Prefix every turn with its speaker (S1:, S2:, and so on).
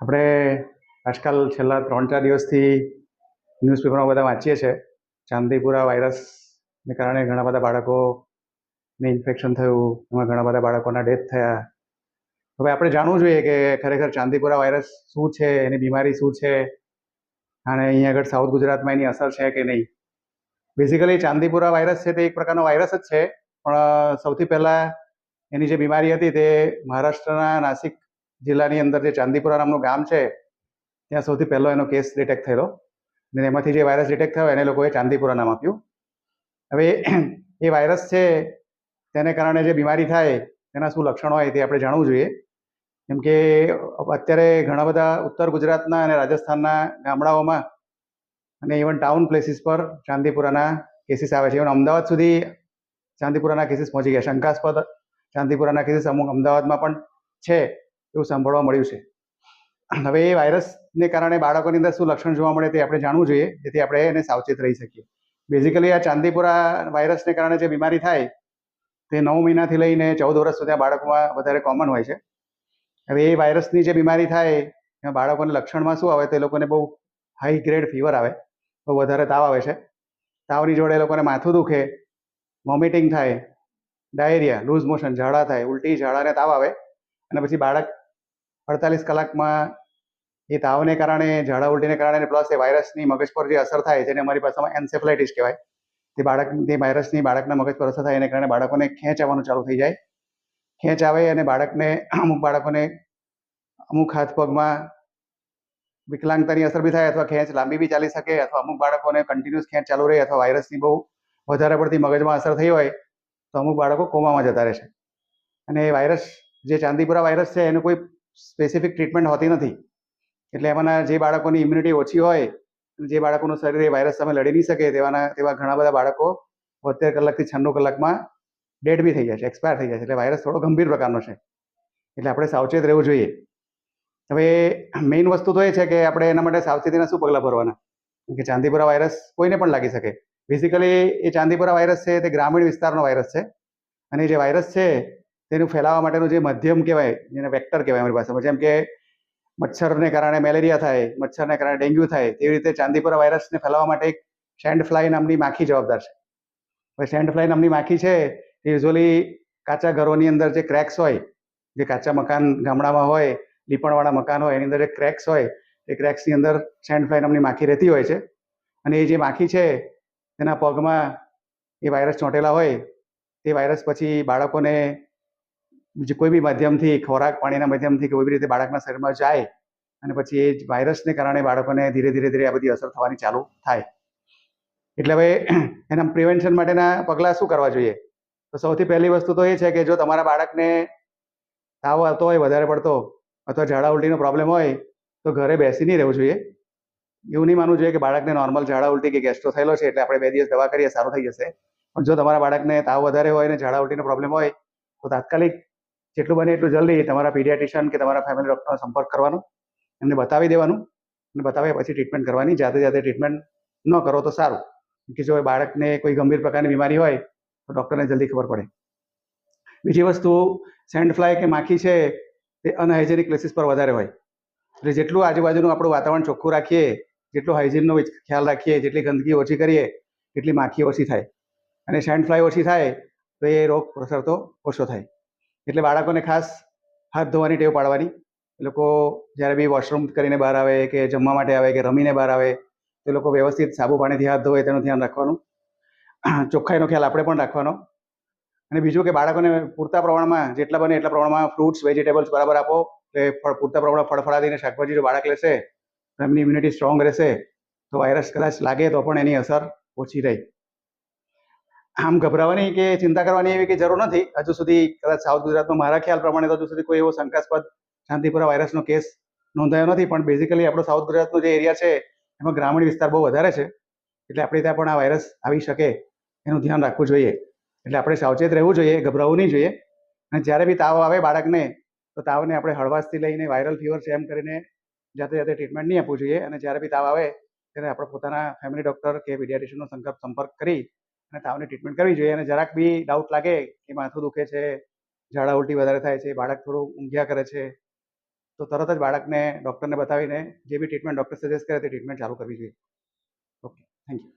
S1: આપણે આજકાલ છેલ્લા 3-4 દિવસથી ન્યૂઝપેપરમાં બધા વાંચીએ છીએ ચાંદીપુરા વાયરસને કારણે ઘણા બધા બાળકોને ઇન્ફેક્શન થયું, એમાં ઘણા બધા બાળકોના ડેથ થયા. હવે આપણે જાણવું જોઈએ કે ખરેખર ચાંદીપુરા વાયરસ શું છે, એની બીમારી શું છે, અને અહીંયા આગળ સાઉથ ગુજરાતમાં એની અસર છે કે નહીં. બેઝિકલી ચાંદીપુરા વાયરસ છે તે એક પ્રકારનો વાયરસ જ છે, પણ સૌથી પહેલાં એની જે બીમારી હતી તે મહારાષ્ટ્રના નાસિક જિલ્લાની અંદર જે ચાંદીપુરા નામનું ગામ છે ત્યાં સૌથી પહેલો એનો કેસ ડિટેક્ટ થયેલો, અને એમાંથી જે વાયરસ ડિટેક્ટ થયો એને લોકોએ ચાંદીપુરા નામ આપ્યું. હવે એ વાયરસ છે તેને કારણે જે બીમારી થાય તેના શું લક્ષણો હોય તે આપણે જાણવું જોઈએ. કેમ કે અત્યારે ઘણા બધા ઉત્તર ગુજરાતના અને રાજસ્થાનના ગામડાઓમાં અને ઇવન ટાઉન પ્લેસીસ પર ચાંદીપુરાના કેસીસ આવે છે. ઇવન અમદાવાદ સુધી ચાંદીપુરાના કેસીસ પહોંચી ગયા. શંકાસ્પદ ચાંદીપુરાના કેસીસ અમુક અમદાવાદમાં પણ છે એવું સાંભળવા મળ્યું છે. હવે એ વાયરસને કારણે બાળકોની અંદર શું લક્ષણ જોવા મળે તે આપણે જાણવું જોઈએ, જેથી આપણે એને સાવચેત રહી શકીએ. બેઝિકલી આ ચાંદીપુરા વાયરસને કારણે જે બીમારી થાય તે 9 મહિનાથી લઈને 14 વર્ષ સુધી બાળકોમાં વધારે કોમન હોય છે. હવે એ વાયરસની જે બીમારી થાય એમાં બાળકોને લક્ષણમાં શું આવે, તે લોકોને બહુ હાઈ ગ્રેડ ફીવર આવે, બહુ વધારે તાવ આવે છે. તાવની જોડે એ લોકોને માથું દુખે, વોમિટિંગ થાય, ડાયરિયા, લૂઝ મોશન, ઝાડા થાય, ઉલટી, ઝાડા અને તાવ આવે. અને પછી બાળક 48 કલાકમાં એ તાવને કારણે, ઝાડા ઉલટીને કારણે પ્લસ એ વાયરસની મગજ પર જે અસર થાય જેને અમારી ભાષામાં એન્સેફલાઇટિસ કહેવાય, તે વાયરસની બાળકના મગજ પર અસર થાય એને કારણે બાળકોને ખેંચ આવવાનું ચાલુ થઈ જાય. ખેંચ આવે અને અમુક બાળકોને અમુક હાથ પગમાં વિકલાંગતાની અસર બી થાય, અથવા ખેંચ લાંબી બી ચાલી શકે, અથવા અમુક બાળકોને કન્ટિન્યુઅસ ખેંચ ચાલુ રહે, અથવા વાયરસની બહુ વધારે પડતી મગજમાં અસર થઈ હોય તો અમુક બાળકો કોમામાં જતા રહે છે. અને એ વાયરસ જે ચાંદીપુરા વાયરસ છે એનું કોઈ સ્પેસિફિક ટ્રીટમેન્ટ હોતી નથી. એટલે એમાંના જે બાળકોની ઇમ્યુનિટી ઓછી હોય, જે બાળકોનું શરીર એ વાયરસ સામે લડી નહીં શકે, તેવા ઘણા બધા બાળકો 72 કલાકથી 96 કલાકમાં ડેડ બી થઈ જાય છે, એક્સપાયર થઈ જાય છે. એટલે વાયરસ થોડો ગંભીર પ્રકારનો છે, એટલે આપણે સાવચેત રહેવું જોઈએ. હવે મેઇન વસ્તુ તો એ છે કે આપણે એના માટે સાવચેતીના શું પગલાં ભરવાના, કે ચાંદીપુરા વાયરસ કોઈને પણ લાગી શકે. બેઝિકલી એ ચાંદીપુરા વાયરસ છે તે ગ્રામીણ વિસ્તારનો વાયરસ છે, અને જે વાયરસ છે તેનું ફેલાવા માટેનું જે માધ્યમ કહેવાય, જેને વેક્ટર કહેવાય અમારી ભાષામાં, જેમ કે મચ્છરને કારણે મેલેરિયા થાય, મચ્છરને કારણે ડેન્ગ્યુ થાય, તેવી રીતે ચાંદીપુરા વાયરસને ફેલાવવા માટે એક સેન્ડ ફ્લાય નામની માખી જવાબદાર છે. હવે સેન્ડ ફ્લાય નામની માખી છે એ યુઝ્યુઅલી કાચા ઘરોની અંદર જે ક્રેક્સ હોય, જે કાચા મકાન ગામડામાં હોય, લીપણવાળા મકાન હોય, એની અંદર જે ક્રેક્સ હોય એ ક્રેક્સની અંદર સેન્ડ ફ્લાય નામની માખી રહેતી હોય છે. અને એ જે માખી છે તેના પગમાં એ વાયરસ ચોંટેલા હોય, તે વાયરસ પછી બાળકોને કોઈ બી માધ્યમથી, ખોરાક પાણીના માધ્યમથી કોઈ બી રીતે બાળકના શરીરમાં જાય, અને પછી એ વાયરસને કારણે બાળકોને ધીરે ધીરે આ બધી અસર થવાની ચાલુ થાય. એટલે હવે એના પ્રિવેન્શન માટેના પગલાં શું કરવા જોઈએ? તો સૌથી પહેલી વસ્તુ તો એ છે કે જો તમારા બાળકને તાવ આવતો હોય વધારે પડતો, અથવા ઝાડા ઉલટીનો પ્રોબ્લેમ હોય, તો ઘરે બેસી નહીં રહેવું જોઈએ. એવું નહીં માનવું જોઈએ કે બાળકને નોર્મલ ઝાડા ઉલટી કે ગેસ્ટ્રો થયેલો છે એટલે આપણે 2 દિવસ દવા કરીએ સારું થઈ જશે. પણ જો તમારા બાળકને તાવ વધારે હોય અને ઝાડા ઉલટીનો પ્રોબ્લેમ હોય તો તાત્કાલિક જેટલું બને એટલું જલ્દી તમારા પીડિયાટ્રિશિયન કે તમારા ફેમિલી ડૉક્ટરનો સંપર્ક કરવાનો, એમને બતાવી દેવાનું, અને બતાવ્યા પછી ટ્રીટમેન્ટ કરવાની. જાતે ટ્રીટમેન્ટ ન કરો તો સારું, કે જો બાળકને કોઈ ગંભીર પ્રકારની બીમારી હોય તો ડૉક્ટરને જલ્દી ખબર પડે. બીજી વસ્તુ, સેન્ડ ફ્લાય કે માખી છે તે અનહાઇજેનિક પ્લેસીસ પર વધારે હોય. એટલે જેટલું આજુબાજુનું આપણું વાતાવરણ ચોખ્ખું રાખીએ, જેટલું હાઇજીનનો ખ્યાલ રાખીએ, જેટલી ગંદકી ઓછી કરીએ એટલી માખી ઓછી થાય, અને સેન્ડ ફ્લાય ઓછી થાય તો એ રોગ પ્રસરતો ઓછો થાય. એટલે બાળકોને ખાસ હાથ ધોવાની ટેવ પાડવાની. એ લોકો જ્યારે બી વોશરૂમ કરીને બહાર આવે, કે જમવા માટે આવે, કે રમીને બહાર આવે, તો એ લોકો વ્યવસ્થિત સાબુ પાણીથી હાથ ધોવે તેનું ધ્યાન રાખવાનું. ચોખ્ખાઈનો ખ્યાલ આપણે પણ રાખવાનો. અને બીજું કે બાળકોને પૂરતા પ્રમાણમાં, જેટલા બને એટલા પ્રમાણમાં ફ્રૂટ્સ, વેજીટેબલ્સ બરાબર આપો. એટલે પૂરતા પ્રમાણમાં ફળફળાદી અને શાકભાજી જો બાળક લેશે તો એમની ઇમ્યુનિટી સ્ટ્રોંગ રહેશે, તો વાયરસ કદાચ લાગે તો પણ એની અસર ઓછી રહે. આમ ગભરાવાની કે ચિંતા કરવાની એવી કંઈ જરૂર નથી. હજુ સુધી કદાચ સાઉથ ગુજરાતમાં મારા ખ્યાલ પ્રમાણે તો હજુ સુધી કોઈ એવો શંકાસ્પદ ચાંદીપુરા વાયરસનો કેસ નોંધાયો નથી. પણ બેઝિકલી આપણો સાઉથ ગુજરાતનો જે એરિયા છે એમાં ગ્રામીણ વિસ્તાર બહુ વધારે છે, એટલે આપણે ત્યાં પણ આ વાયરસ આવી શકે એનું ધ્યાન રાખવું જોઈએ. એટલે આપણે સાવચેત રહેવું જોઈએ, ગભરાવું નહીં જોઈએ. અને જ્યારે બી તાવ આવે બાળકને, તો તાવને આપણે હળવાશથી લઈને વાયરલ ફીવર છે એમ કરીને જાતે ટ્રીટમેન્ટ નહીં આપવું જોઈએ. અને જ્યારે બી તાવ આવે ત્યારે આપણે પોતાના ફેમિલી ડૉક્ટર કે પીડિયાટ્રિશિયનનો સંપર્ક કરી અને તાવની ટ્રીટમેન્ટ કરવી જોઈએ. અને જરાક બી ડાઉટ લાગે કે માથું દુખે છે, ઝાડા ઉલટી વધારે થાય છે, બાળક થોડું ઊંઘ્યા કરે છે, તો તરત જ બાળકને ડૉક્ટરને બતાવીને જે બી ટ્રીટમેન્ટ ડૉક્ટર સજેસ્ટ કરે તે ટ્રીટમેન્ટ ચાલુ કરવી જોઈએ. Okay, thank you.